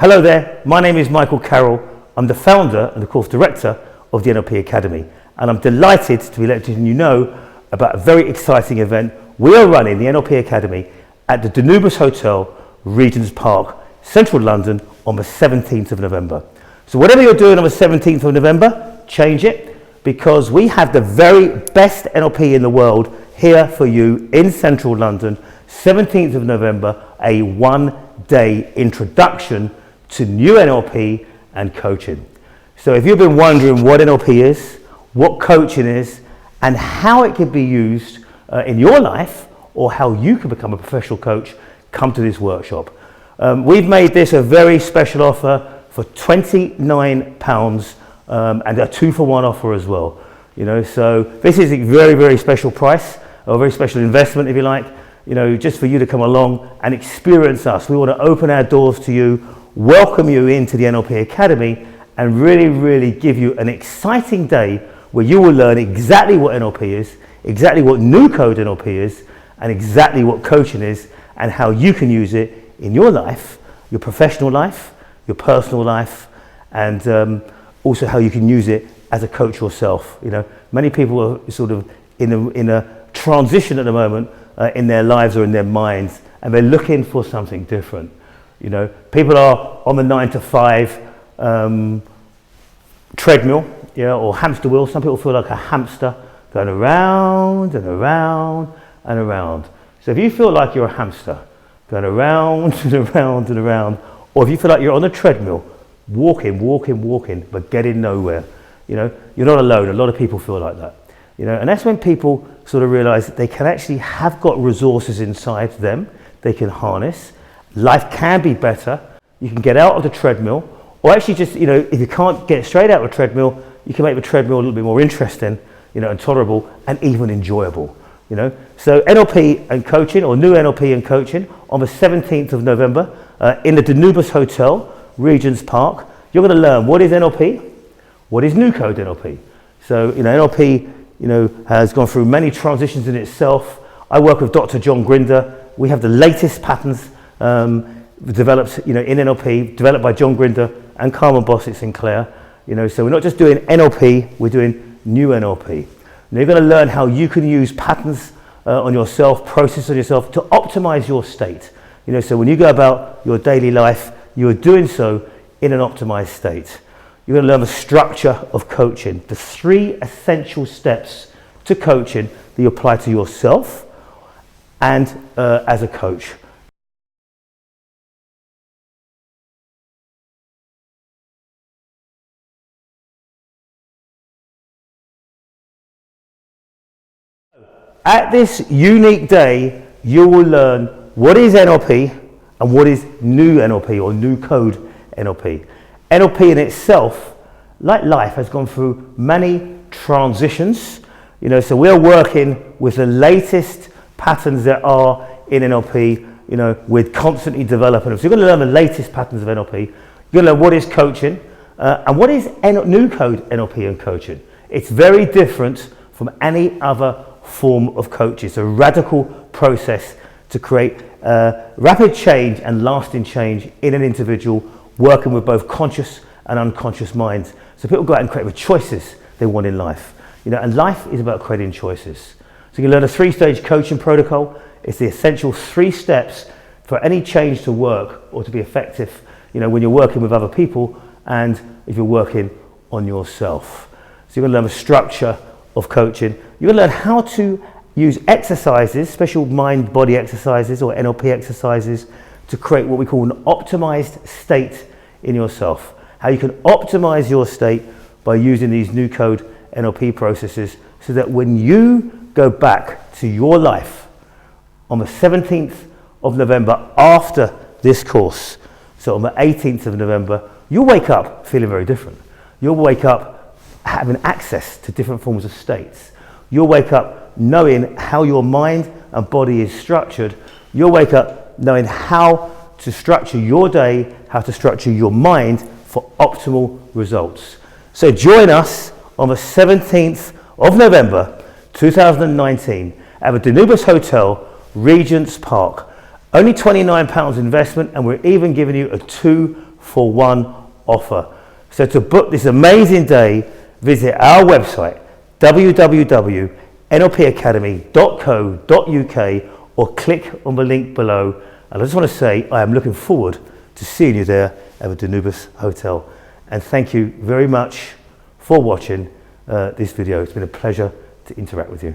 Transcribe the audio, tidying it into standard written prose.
Hello there, my name is Michael Carroll. I'm the founder and the course director of the NLP Academy, and I'm delighted to be letting you know about a very exciting event we are running, the NLP Academy, at the Danubius Hotel, Regents Park, Central London, on the 17th of November. So whatever you're doing on the 17th of November, change it, because we have the very best NLP in the world here for you in Central London, 17th of November, a one-day introduction to new NLP and coaching. So if you've been wondering what NLP is, what coaching is, and how it can be used in your life, or how you can become a professional coach, come to this workshop. We've made this a very special offer for £29 and a 2-for-1 offer as well. You know, so this is a very, very special price, or a very special investment, if you like, you know, just for you to come along and experience us. We want to open our doors to you, welcome you into the NLP Academy, and really, really give you an exciting day where you will learn exactly what NLP is, exactly what new Code NLP is, and exactly what coaching is, and how you can use it in your life, your professional life, your personal life, and also how you can use it as a coach yourself. You know, many people are sort of in a transition at the moment in their lives or in their minds, and they're looking for something different. You know, people are on the 9-to-5 treadmill, you know, or hamster wheel. Some people feel like a hamster going around and around and around. So if you feel like you're a hamster going around and around and around, or if you feel like you're on a treadmill, walking, but getting nowhere, you know, you're not alone. A lot of people feel like that, you know, and that's when people sort of realize that they can actually have got resources inside them they can harness. Life can be better. You can get out of the treadmill, or actually just, you know, if you can't get straight out of the treadmill, you can make the treadmill a little bit more interesting, you know, and tolerable, and even enjoyable, you know. So NLP and coaching, or new NLP and coaching, on the 17th of November in the Danubius Hotel, Regents Park. You're going to learn what is NLP, what is new Code NLP. So, you know, NLP, you know, has gone through many transitions in itself. I work with Dr. John Grinder. We have the latest patterns developed, you know, in NLP, developed by John Grinder and Carmen Sinclair. You know, so we're not just doing NLP, we're doing new NLP. Now you're going to learn how you can use patterns on yourself, process on yourself to optimize your state. You know, so when you go about your daily life, you're doing so in an optimized state. You're going to learn the structure of coaching, the 3 essential steps to coaching that you apply to yourself and as a coach. At this unique day, you will learn what is NLP and what is new NLP, or new Code NLP. NLP in itself, like life, has gone through many transitions. You know, so we're working with the latest patterns that are in NLP. You know, we're constantly developing them. So you're going to learn the latest patterns of NLP. You're going to learn what is coaching and what is new Code NLP and coaching. It's very different from any other form of coaching. It's a radical process to create rapid change and lasting change in an individual, working with both conscious and unconscious minds. So people go out and create the choices they want in life. You know, and life is about creating choices. So you can learn a 3-stage coaching protocol. It's the essential 3 steps for any change to work or to be effective, you know, when you're working with other people and if you're working on yourself. So you're going to learn the structure of coaching. You're going to learn how to use exercises, special mind-body exercises or NLP exercises, to create what we call an optimized state in yourself. How you can optimize your state by using these new Code NLP processes, so that when you go back to your life on the 17th of November after this course, so on the 18th of November, you'll wake up feeling very different. You'll wake up having access to different forms of states. You'll wake up knowing how your mind and body is structured. You'll wake up knowing how to structure your day, how to structure your mind for optimal results. So join us on the 17th of November 2019 at the Danubius Hotel, Regents Park. Only £29 investment, and we're even giving you a 2 for 1 offer. So to book this amazing day, visit our website www.nlpacademy.co.uk or click on the link below. And I just want to say I am looking forward to seeing you there at the Danubius Hotel. And thank you very much for watching this video. It's been a pleasure to interact with you.